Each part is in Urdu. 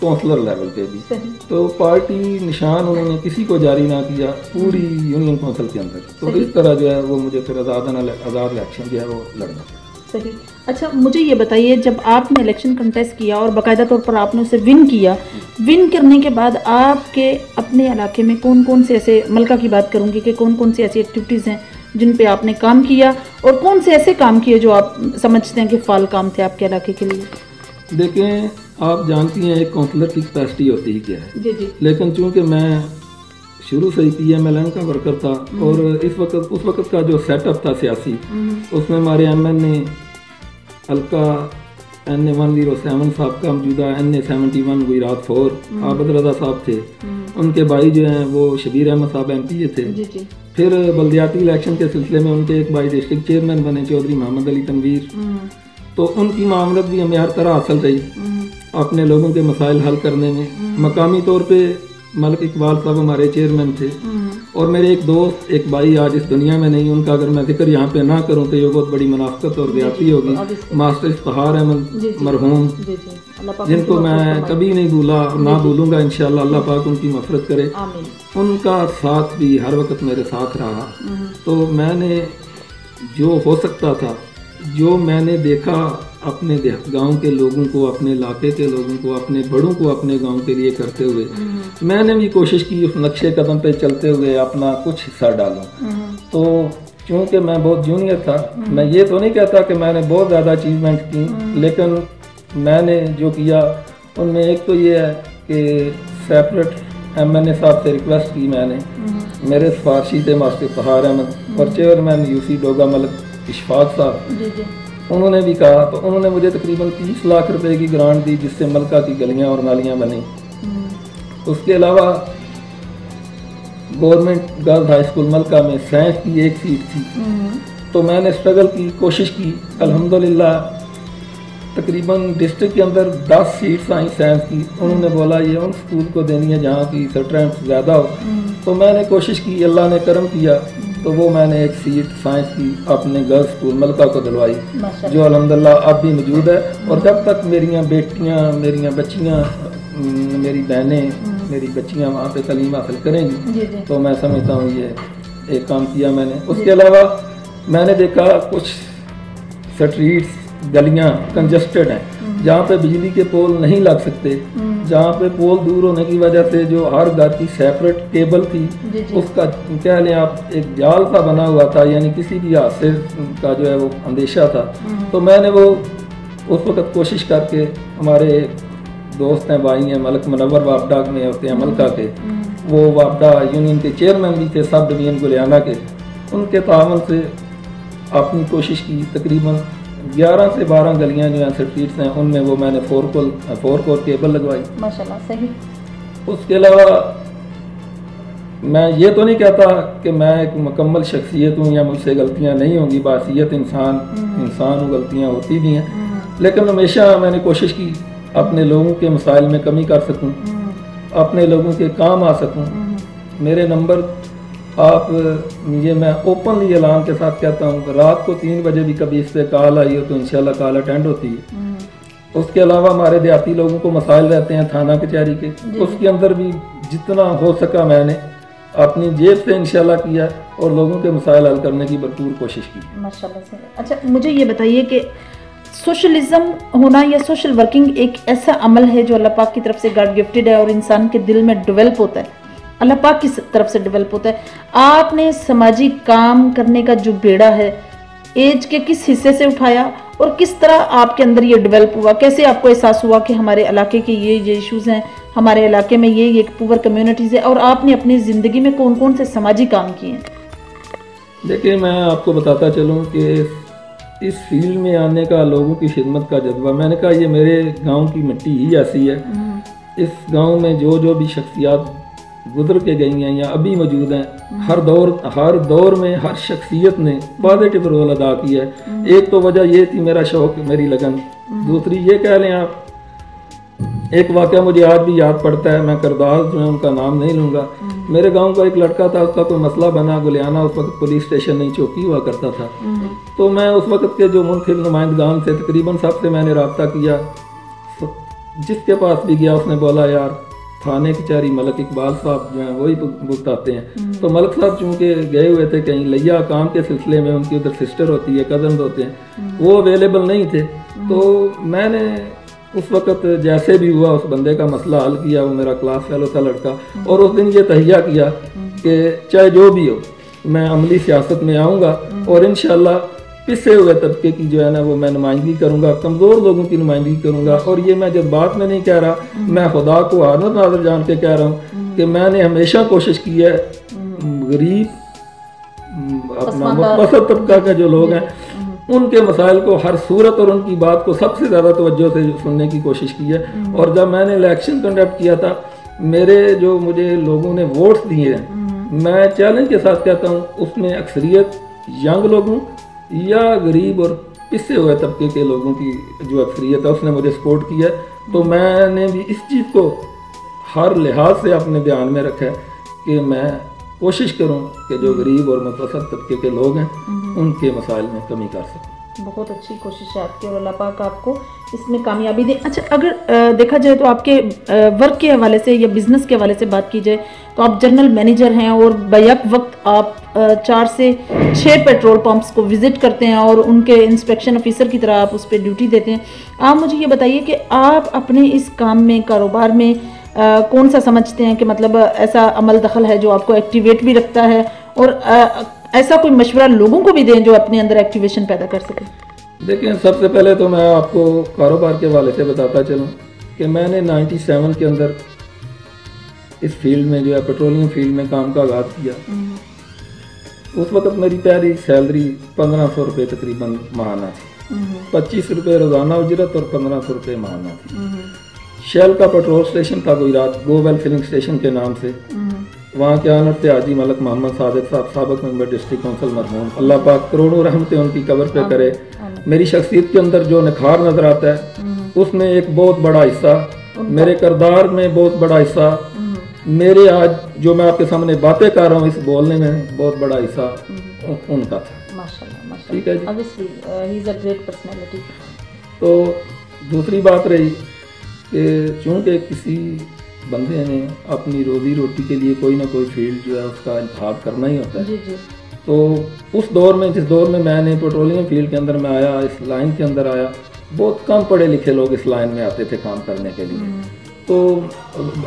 کونسلر لیول پہ بھی. تو پارٹی نشان انہوں نے کسی کو جاری نہ کیا پوری یونین کونسل کے اندر. تو اس طرح جو ہے وہ مجھے پھر آزاد الیکشن جو ہے وہ لڑنا پڑا. صحیح. اچھا مجھے یہ بتائیے, جب آپ نے الیکشن کنٹیسٹ کیا اور باقاعدہ طور پر آپ نے اسے ون کیا, ون کرنے کے بعد آپ کے اپنے علاقے میں کون کون سے ایسے, ملکہ کی بات کروں گی کہ کون کون سی ایسی ایکٹیویٹیز ہیں جن پہ آپ نے کام کیا, اور کون سے ایسے کام کیے جو آپ سمجھتے ہیں کہ فعال کام تھے آپ کے علاقے کے لیے؟ دیکھیں آپ جانتی ہیں ایک کونسلر کی کیپیسٹی ہوتی ہی کیا ہے. جی جی. لیکن چونکہ میں شروع سے ہی PMLN کا ورکر تھا, اور اس وقت کا جو سیٹ اپ تھا سیاسی, اس میں ہمارے MNA حلقہ NA107 صاحب کا موجودہ NA71 گجرات 4 عابد رضا صاحب تھے, ان کے بھائی جو ہیں وہ شبیر احمد صاحب MPA تھے. پھر بلدیاتی الیکشن کے سلسلے میں ان کے ایک بھائی ڈسٹرکٹ چیئرمین بنے چودھری محمد علی تنویر. تو ان کی معاملت بھی ہمیں ہر طرح حاصل رہی اپنے لوگوں کے مسائل حل کرنے میں. مقامی طور پہ ملک اقبال صاحب ہمارے چیئرمین تھے, اور میرے ایک دوست ایک بھائی آج اس دنیا میں نہیں, ان کا اگر میں ذکر یہاں پہ نہ کروں تو یہ بہت بڑی منافقت اور زیادتی ہوگی, ماسٹر افتخار احمد مرحوم, جن کو میں کبھی نہیں بھولا اور نہ بھولوں گا انشاءاللہ. اللہ پاک ان کی مغفرت کرے. ان کا ساتھ بھی ہر وقت میرے ساتھ رہا. تو میں نے جو ہو سکتا تھا, جو میں نے دیکھا اپنے گاؤں کے لوگوں کو, اپنے علاقے کے لوگوں کو, اپنے بڑوں کو اپنے گاؤں کے لیے کرتے ہوئے, میں نے بھی کوشش کی اس نقشے قدم پہ چلتے ہوئے اپنا کچھ حصہ ڈالوں. تو چونکہ میں بہت جونیئر تھا, میں یہ تو نہیں کہتا کہ میں نے بہت زیادہ اچیومنٹ کی, لیکن میں نے جو کیا ان میں ایک تو یہ ہے کہ سیپریٹ MNA صاحب سے ریکویسٹ کی میں نے, میرے سفارشی تھے ماسٹر افتخار احمد اور چیئرمین UC ڈوگا ملک اشفاق صاحب, انہوں نے بھی کہا. تو انہوں نے مجھے تقریباً 30 لاکھ روپے کی گرانٹ دی, جس سے ملکہ کی گلیاں اور نالیاں بنیں. اس کے علاوہ گورنمنٹ گرلز ہائی اسکول ملکہ میں سائنس کی ایک سیٹ تھی, تو میں نے اسٹرگل کی, کوشش کی. الحمدللہ تقریباً ڈسٹرکٹ کے اندر 10 سیٹس آئیں سائنس کی. انہوں نے بولا یہ ان اسکول کو دینی ہے جہاں کی اسٹوڈنٹس زیادہ ہو. تو میں نے کوشش کی, اللہ نے کرم کیا, تو وہ میں نے ایک سیٹ سائنس کی اپنے گرلز اسکول ملکہ کو دلوائی, جو الحمدللہ اب بھی موجود ہے. اور جب تک میریاں بیٹیاں, میریاں بچیاں, میری بہنیں, میری بچیاں وہاں پہ تعلیم حاصل کریں گی, تو میں سمجھتا ہوں یہ ایک کام کیا میں نے. اس کے علاوہ میں نے دیکھا کچھ سٹریٹس, گلیاں کنجسٹڈ ہیں, جہاں پہ بجلی کے پول نہیں لگ سکتے, جہاں پہ پول دور ہونے کی وجہ سے جو ہر گھر کی سیپریٹ کیبل تھی, اس کا کہہ لیں آپ ایک جال سا بنا ہوا تھا, یعنی کسی بھی حادثے کا جو ہے وہ اندیشہ تھا. تو میں نے وہ اس وقت کوشش کر کے, ہمارے دوست ہیں, بھائی ہیں, ملک منور وابڈا میں ہوتے ہیں ملکہ کے, وہ وابڈا یونین کے چیئرمین بھی تھے سب ڈویژن گلیانہ کے, ان کے تعاون سے اپنی کوشش کی. تقریباً 11 سے 12 گلیاں جو ہیں سٹریٹس ہیں, ان میں وہ میں نے 4 کور کیبل لگوائی. ماشاءاللہ صحیح. اس کے علاوہ میں یہ تو نہیں کہتا کہ میں ایک مکمل شخصیت ہوں یا مجھ سے غلطیاں نہیں ہوں گی, بحیثیت انسان ہوں, غلطیاں ہوتی بھی ہیں, لیکن ہمیشہ میں نے کوشش کی اپنے لوگوں کے مسائل میں کمی کر سکوں, اپنے لوگوں کے کام آ سکوں. میرے نمبر آپ یہ میں اوپنلی اعلان کے ساتھ کہتا ہوں کہ رات کو 3 بجے بھی کبھی اس سے کال آئی ہو تو انشاءاللہ کال اٹینڈ ہوتی ہے. اس کے علاوہ ہمارے دیہاتی لوگوں کو مسائل رہتے ہیں تھانہ کچہری کے, اس کے اندر بھی جتنا ہو سکا میں نے اپنی جیب سے انشاءاللہ کیا اور لوگوں کے مسائل حل کرنے کی بھرپور کوشش کی. ماشاءاللہ سے. اچھا مجھے یہ بتائیے کہ سوشلزم ہونا یا سوشل ورکنگ ایک ایسا عمل ہے جو اللہ پاک کی طرف سے گاڈ گفٹڈ ہے اور انسان کے دل میں ڈیولپ ہوتا ہے, اللہ پاک کی طرف سے ڈیولپ ہوتا ہے. آپ نے سماجی کام کرنے کا جو بیڑا ہے ایج کے کس حصے سے اٹھایا اور کس طرح آپ کے اندر یہ ڈیولپ ہوا؟ کیسے آپ کو احساس ہوا کہ ہمارے علاقے کے یہ ایشوز ہیں, ہمارے علاقے میں یہ پور کمیونٹیز ہے, اور آپ نے اپنی زندگی میں کون کون سے سماجی کام کیے ہیں؟ دیکھیں میں آپ کو بتاتا چلوں کہ اس فیلڈ میں آنے کا لوگوں کی خدمت کا جذبہ, میں نے کہا یہ میرے گاؤں کی مٹی ہی ایسی ہے. اس گاؤں میں جو بھی شخصیات گزر کے گئی ہیں یا ابھی موجود ہیں, ہر دور میں ہر شخصیت نے پازیٹیو رول ادا کیا ہے. ایک تو وجہ یہ تھی میرا شوق, میری لگن. دوسری یہ کہہ لیں آپ, ایک واقعہ مجھے آج بھی یاد پڑتا ہے, میں کرداز جو ہے ان کا نام نہیں لوں گا. میرے گاؤں کا ایک لڑکا تھا, اس کا کوئی مسئلہ بنا گلیانہ, اس وقت پولیس اسٹیشن نہیں چوکی ہوا کرتا تھا. تو میں اس وقت کے جو منتخب نمائندگان سے تقریباً سب سے میں نے رابطہ کیا. جس کے پاس بھی گیا اس نے بولا یار تھانے کچہری ملک اقبال صاحب جو ہیں وہی بھگتاتے ہیں. تو ملک صاحب چونکہ گئے ہوئے تھے کہیں لیا کام کے سلسلے میں, ان کی ادھر سسٹر ہوتی ہے, کزنز ہوتے ہیں, وہ اویلیبل نہیں تھے. تو میں نے اس وقت جیسے بھی ہوا اس بندے کا مسئلہ حل کیا. وہ میرا کلاس فیلو تھا لڑکا, اور اس دن یہ تہیہ کیا کہ چاہے جو بھی ہو میں عملی سیاست میں آؤں گا, اور انشاءاللہ پسے ہوئے طبقے کی جو ہے نا وہ میں نمائندگی کروں گا, کمزور لوگوں کی نمائندگی کروں گا. اور یہ میں جذبات میں نہیں کہہ رہا, میں خدا کو حاضر ناظر جان کے کہہ رہا ہوں کہ میں نے ہمیشہ کوشش کی ہے غریب اپنا مقتصد طبقہ کے جو لوگ ہیں ان کے مسائل کو ہر صورت اور ان کی بات کو سب سے زیادہ توجہ سے سننے کی کوشش کی ہے. اور جب میں نے الیکشن کنڈکٹ کیا تھا, میرے جو مجھے لوگوں نے ووٹس دیے ہیں, میں چیلنج کے ساتھ کہتا ہوں اس میں اکثریت ینگ لوگوں یا غریب اور پسے ہوئے طبقے کے لوگوں کی جو اکثریت ہے اس نے مجھے سپورٹ کیا ہے. تو میں نے بھی اس چیز کو ہر لحاظ سے اپنے دھیان میں رکھا ہے کہ میں کوشش کروں کہ جو غریب اور متوسط طبقے کے لوگ ہیں ان کے مسائل میں کمی کر سکوں. بہت اچھی کوشش ہے آپ کی اور اللہ پاک آپ کو اس میں کامیابی دے. اچھا, اگر دیکھا جائے تو آپ کے ورک کے حوالے سے یا بزنس کے حوالے سے بات کی جائے تو آپ جنرل مینیجر ہیں اور بیک وقت آپ 4 سے 6 پیٹرول پمپس کو وزٹ کرتے ہیں اور ان کے انسپیکشن آفیسر کی طرح آپ اس پہ ڈیوٹی دیتے ہیں. آپ مجھے یہ بتائیے کہ آپ اپنے اس کام میں کاروبار میں کون سا سمجھتے ہیں کہ مطلب ایسا عمل دخل ہے جو آپ کو ایکٹیویٹ بھی رکھتا ہے, اور ایسا کوئی مشورہ لوگوں کو بھی دیں جو اپنے اندر ایکٹیویشن پیدا کر سکیں؟ دیکھیں, سب سے پہلے تو میں آپ کو کاروبار کے حوالے سے بتاتا چلوں کہ میں نے 97 کے اندر اس فیلڈ میں جو ہے پیٹرولیم فیلڈ میں کام کا آغاز کیا. اس وقت میری پہلی سیلری 1500 روپے تقریباً ماہانہ تھی. 25 روپے روزانہ اجرت اور 1500 روپے ماہانہ تھی. شیل کا پیٹرول اسٹیشن تھا گجرات, گو ویل فلنگ اسٹیشن کے نام سے. وہاں کے آنر تھے حاجی ملک محمد صادق صاحب, سابق ممبر ڈسٹرکٹ کونسل مرحوم. اللہ پاک کروڑوں رحمتیں ان کی قبر پہ کرے. میری شخصیت کے اندر جو نکھار نظر آتا ہے اس میں ایک بہت بڑا حصہ, میرے کردار میں بہت بڑا حصہ, میرے آج جو میں آپ کے سامنے باتیں کر رہا ہوں اس بولنے میں بہت بڑا حصہ ان کا تھا. ٹھیک ہے جی. تو دوسری بات رہی کہ چونکہ کسی بندے نے اپنی روزی روٹی کے لیے کوئی نہ کوئی فیلڈ جو ہے اس کا انتخاب کرنا ہی ہوتا ہے. تو اس دور میں جس دور میں نے پیٹرولیم فیلڈ کے اندر میں آیا, اس لائن کے اندر آیا, بہت کم پڑھے لکھے لوگ اس لائن میں آتے تھے کام کرنے کے لیے. تو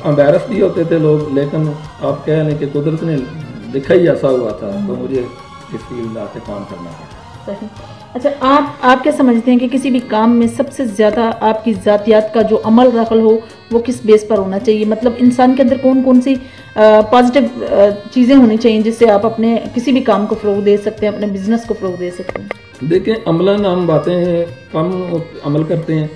امبیرس بھی ہوتے تھے لوگ, لیکن آپ کہہ لیں کہ قدرت نے لکھا ہی ایسا ہوا تھا تو مجھے اس فیلڈ میں آ کے کام کرنا پڑا. اچھا, آپ کیا سمجھتے ہیں کہ کسی بھی کام میں سب سے زیادہ آپ کی ذاتیات کا جو عمل دخل ہو وہ کس بیس پر ہونا چاہیے؟ مطلب انسان کے اندر کون کون سی پازیٹیو چیزیں ہونی چاہیے جس سے آپ اپنے کسی بھی کام کو فروغ دے سکتے ہیں, اپنے بزنس کو فروغ دے سکتے ہیں؟ دیکھیں, عملاً ہم باتیں کم عمل کرتے ہیں,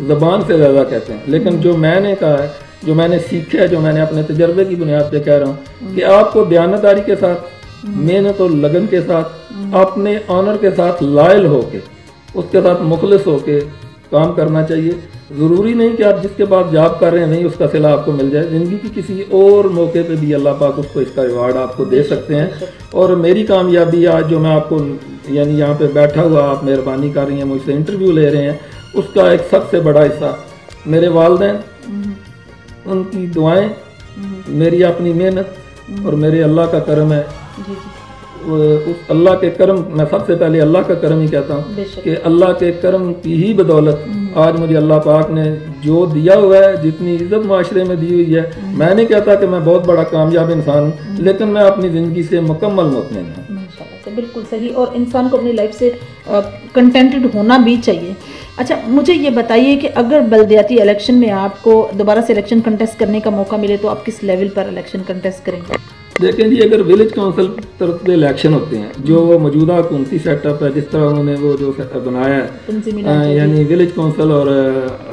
زبان سے زیادہ کہتے ہیں. لیکن جو میں نے کہا ہے, جو میں نے سیکھا ہے, جو میں نے اپنے تجربے کی بنیاد پہ کہہ رہا ہوں کہ آپ کو دیانتداری کے ساتھ, محنت اور لگن کے ساتھ, اپنے آنر کے ساتھ لائل ہو کے, اس کے ساتھ مخلص ہو کے کام کرنا چاہیے. ضروری نہیں کہ آپ جس کے بعد جاب کر رہے ہیں نہیں اس کا صلہ آپ کو مل جائے. زندگی کی کسی اور موقع پہ بھی اللہ پاک اس کو اس کا ریوارڈ آپ کو دے سکتے ہیں. اور میری کامیابی آج جو میں آپ کو یعنی یہاں پہ بیٹھا ہوا آپ مہربانی کر رہی ہیں, مجھ سے انٹرویو لے رہے ہیں, اس کا ایک سب سے بڑا حصہ میرے والدین, ان کی دعائیں, میری اپنی محنت اور میرے اللہ کا کرم ہے. اس اللہ کے کرم, میں سب سے پہلے اللہ کا کرم ہی کہتا ہوں کہ اللہ کے کرم کی ہی بدولت آج مجھے اللہ پاک نے جو دیا ہوا ہے, جتنی عزت معاشرے میں دی ہوئی ہے. میں نہیں کہتا کہ میں بہت بڑا کامیاب انسان ہوں, لیکن میں اپنی زندگی سے مکمل مطمئن ہوں. ماشاءاللہ سے بالکل صحیح, اور انسان کو اپنی لائف سے کنٹینٹڈ ہونا بھی چاہیے. اچھا, مجھے یہ بتائیے کہ اگر بلدیاتی الیکشن میں آپ کو دوبارہ سے الیکشن کنٹیسٹ کرنے کا موقع ملے تو آپ کس لیول پر الیکشن کنٹیسٹ کریں گے؟ دیکھیں جی, اگر ولیج کونسل طرف سے الیکشن ہوتے ہیں, جو موجودہ حکومتی سیٹ اپ ہے, جس طرح انہوں نے وہ جو بنایا ہے یعنی ولیج کونسل اور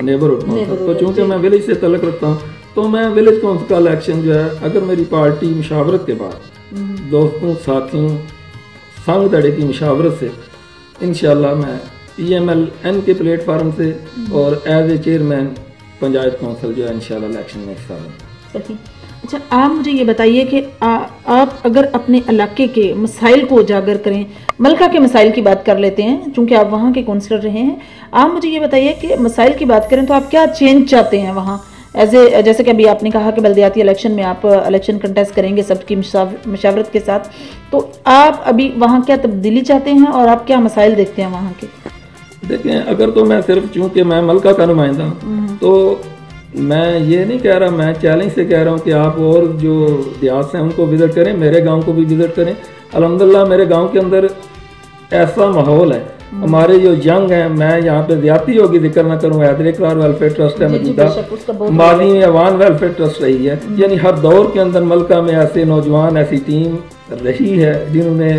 نیبرہڈ کونسل, تو چونکہ میں ولیج سے تعلق رکھتا ہوں تو میں ولیج کونسل کا الیکشن جو ہے اگر میری پارٹی مشاورت کے بعد دوستوں, ساتھیوں, سنگ دڑے کی مشاورت سے انشاءاللہ میں PMLN کے پلیٹ فارم سے اور as a chairman panchayat council جو ہے انشاءاللہ الیکشن میں حصہ لوں. اچھا آپ مجھے یہ بتائیے کہ آپ اگر اپنے علاقے کے مسائل کو اجاگر کریں، ملکہ کے مسائل کی بات کر لیتے ہیں چونکہ آپ وہاں کے کونسلر رہے ہیں، آپ مجھے یہ بتائیے کہ مسائل کی بات کریں تو آپ کیا چینج چاہتے ہیں وہاں جیسے کہ ابھی آپ نے کہا کہ بلدیاتی الیکشن میں آپ الیکشن کنٹیسٹ کریں گے سب کی مشاورت کے ساتھ، تو آپ ابھی وہاں کیا تبدیلی چاہتے ہیں اور آپ کیا مسائل دیکھتے ہیں وہاں کے؟ دیکھیں اگر تو میں صرف چونکہ میں ملکہ کا نمائندہ ہوں تو میں یہ نہیں کہہ رہا، میں چیلنج سے کہہ رہا ہوں کہ آپ اور جو دیہات ہیں ان کو وزٹ کریں، میرے گاؤں کو بھی وزٹ کریں۔ الحمدللہ میرے گاؤں کے اندر ایسا ماحول ہے، ہمارے جو ینگ ہیں، میں یہاں پہ زیادتی ہوگی ذکر نہ کروں، حیدر اقرار ویلفیئر ٹرسٹ ہے موجودہ، ماضی میں عوان ویلفیئر ٹرسٹ رہی ہے، یعنی ہر دور کے اندر ملکہ میں ایسے نوجوان، ایسی ٹیم رہی ہے جنہوں نے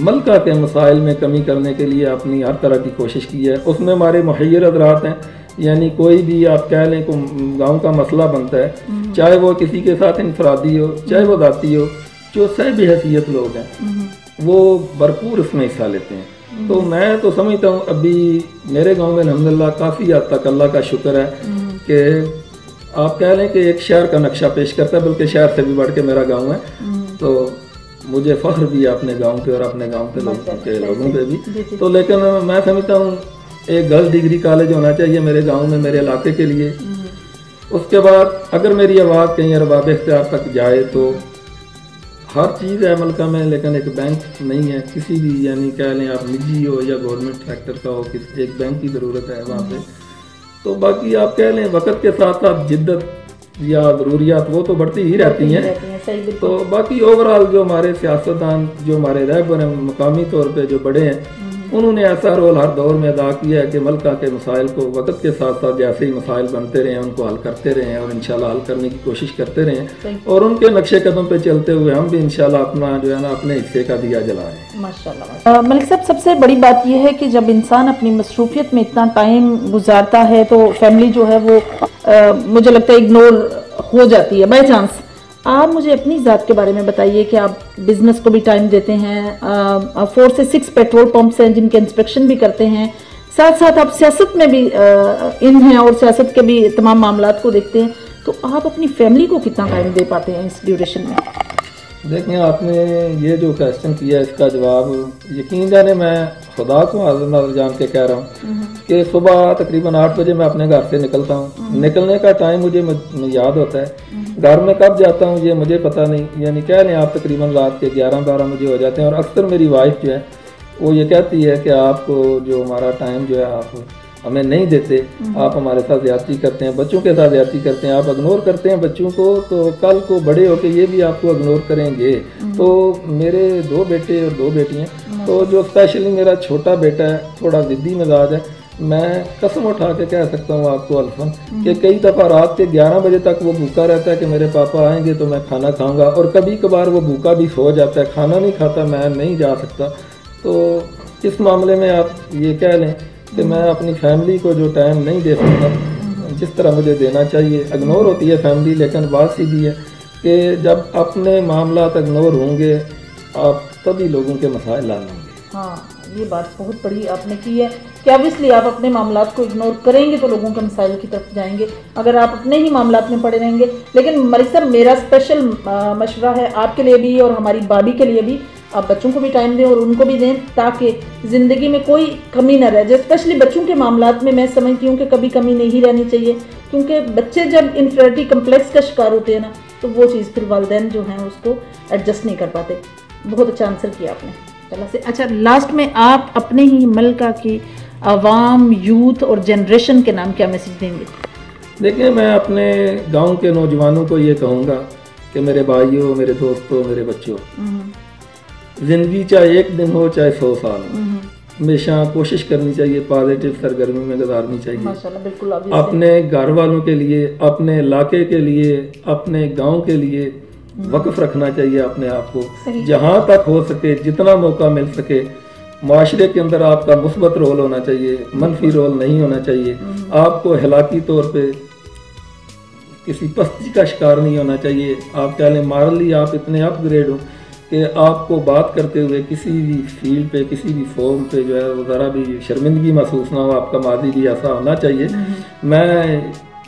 ملکہ کے مسائل میں کمی کرنے کے لیے اپنی ہر طرح کی کوشش کی ہے۔ اس میں ہمارے محیر حضرات ہیں، یعنی کوئی بھی آپ کہہ لیں کو گاؤں کا مسئلہ بنتا ہے، چاہے وہ کسی کے ساتھ انفرادی ہو چاہے وہ ذاتی ہو، جو صاحب حیثیت لوگ ہیں وہ بھرپور اس میں حصہ لیتے ہیں۔ تو میں تو سمجھتا ہوں ابھی میرے گاؤں میں الحمدللہ کافی حد تک اللہ کا شکر ہے کہ آپ کہہ لیں کہ ایک شہر کا نقشہ پیش کرتا ہے، بلکہ شہر سے بھی بڑھ کے میرا گاؤں ہے، تو مجھے فخر بھی ہے اپنے گاؤں پہ اور اپنے گاؤں کے لوگوں پہ بھی۔ تو لیکن میں سمجھتا ہوں ایک گرلز ڈگری کالج ہونا چاہیے میرے گاؤں میں، میرے علاقے کے لیے۔ اس کے بعد اگر میری آواز کہیں ارباب اختیار تک جائے تو ہر چیز ہے ملکہ میں، لیکن ایک بینک نہیں ہے کسی بھی، یعنی کہہ لیں آپ نجی ہو یا گورنمنٹ سیکٹر کا ہو، ایک بینک کی ضرورت ہے وہاں پہ۔ تو باقی آپ کہہ لیں وقت کے ساتھ ساتھ جدت یا ضروریات وہ تو بڑھتی ہی رہتی ہیں۔ تو باقی اوورال جو ہمارے سیاستدان، جو ہمارے رہبر ہیں مقامی طور پہ جو بڑے ہیں، انہوں نے ایسا رول ہر دور میں ادا کیا ہے کہ ملکہ کے مسائل کو وقت کے ساتھ ساتھ جیسے ہی مسائل بنتے رہے ہیں ان کو حل کرتے رہے ہیں، اور انشاءاللہ حل کرنے کی کوشش کرتے رہے ہیں، اور ان کے نقشے قدم پہ چلتے ہوئے ہم بھی انشاءاللہ اپنا جو ہے نا اپنے حصے کا دیا جلائیں۔ ماشاءاللہ ملک صاحب، سب سے بڑی بات یہ ہے کہ جب انسان اپنی مصروفیت میں اتنا ٹائم گزارتا ہے تو فیملی جو ہے وہ مجھے لگتا ہے اگنور ہو جاتی ہے بائی چانس۔ آپ مجھے اپنی ذات کے بارے میں بتائیے کہ آپ بزنس کو بھی ٹائم دیتے ہیں، 4 سے 6 پیٹرول پمپس ہیں جن کے انسپیکشن بھی کرتے ہیں، ساتھ ساتھ آپ سیاست میں بھی ان ہیں اور سیاست کے بھی تمام معاملات کو دیکھتے ہیں، تو آپ اپنی فیملی کو کتنا ٹائم دے پاتے ہیں اس ڈیوریشن میں؟ دیکھیں آپ نے یہ جو کویسچن کیا اس کا جواب یقین جانے میں خدا کو حاضر ناظر جان کے کہہ رہا ہوں کہ صبح تقریباً 8 بجے میں اپنے گھر سے نکلتا ہوں، نکلنے کا ٹائم مجھے یاد ہوتا ہے، گھر میں کب جاتا ہوں یہ مجھے پتہ نہیں، یعنی کہہ لیں آپ تقریباً رات کے 11-12 بجے ہو جاتے ہیں، اور اکثر میری وائف جو ہے وہ یہ کہتی ہے کہ آپ کو جو ہمارا ٹائم جو ہے آپ ہمیں نہیں دیتے، آپ ہمارے ساتھ زیادتی کرتے ہیں، بچوں کے ساتھ زیادتی کرتے ہیں، آپ اگنور کرتے ہیں بچوں کو، تو کل کو بڑے ہو کے یہ بھی آپ کو اگنور کریں گے۔ تو میرے 2 بیٹے اور 2 بیٹیاں، تو جو اسپیشلی میرا چھوٹا بیٹا ہے تھوڑا ضدی مزاج ہے، میں قسم اٹھا کے کہہ سکتا ہوں آپ کو الفن کہ کئی دفعہ رات کے 11 بجے تک وہ بھوکا رہتا ہے کہ میرے پاپا آئیں گے تو میں کھانا کھاؤں گا، اور کبھی کبھار وہ بھوکا بھی سو جاتا ہے، کھانا نہیں کھاتا، میں نہیں جا سکتا۔ تو اس معاملے میں آپ یہ کہہ لیں کہ میں اپنی فیملی کو جو ٹائم نہیں دے سکتا جس طرح مجھے دینا چاہیے، اگنور ہوتی ہے فیملی، لیکن بات سیدھی ہے کہ جب اپنے معاملات اگنور ہوں گے آپ تبھی لوگوں کے مسائل حل ہوں گے۔ ہاں یہ بات بہت بڑی آپ نے کی ہے کہ obviously آپ اپنے معاملات کو اگنور کریں گے تو لوگوں کے مسائل کی طرف جائیں گے، اگر آپ اپنے ہی معاملات میں پڑے رہیں گے۔ لیکن ملک صاحب میرا اسپیشل مشورہ ہے آپ کے لیے بھی اور ہماری بابی کے لیے بھی، آپ بچوں کو بھی ٹائم دیں اور ان کو بھی دیں تاکہ زندگی میں کوئی کمی نہ رہ جائے، اسپیشلی بچوں کے معاملات میں میں سمجھتی ہوں کہ کبھی کمی نہیں رہنی چاہیے، کیونکہ بچے جب انفیریٹی کمپلیکس کا شکار ہوتے ہیں نا تو وہ چیز پھر والدین جو ہیں اس کو ایڈجسٹ نہیں کر پاتے۔ بہت اچھا آنسر کیا آپ نے پہلا سے۔ اچھا لاسٹ میں آپ اپنے ہی ملکہ کی عوام، یوتھ اور جنریشن کے نام کیا میسج دیں گے؟ دیکھیں میں اپنے گاؤں کے نوجوانوں کو یہ کہوں گا کہ میرے بھائیوں، میرے دوستوں، میرے بچوں، زندگی چاہے 1 دن ہو چاہے 100 سال ہو، ہمیشہ کوشش کرنی چاہیے، پازیٹیو سرگرمی میں گزارنی چاہیے، اپنے گھر والوں کے لیے، اپنے علاقے کے لیے، اپنے گاؤں کے لیے وقف رکھنا چاہیے اپنے آپ کو، جہاں تک ہو سکے، جتنا موقع مل سکے معاشرے کے اندر آپ کا مثبت رول ہونا چاہیے، منفی رول نہیں ہونا چاہیے، آپ کو ہلاکی طور پہ کسی پستی کا شکار نہیں ہونا چاہیے، آپ کہہ لیں مارلی آپ اتنے اپ گریڈ ہو کہ آپ کو بات کرتے ہوئے کسی بھی فیلڈ پہ، کسی بھی فارم پہ جو ہے وہ ذرا بھی شرمندگی محسوس نہ ہو، آپ کا ماضی بھی ایسا ہونا چاہیے۔ میں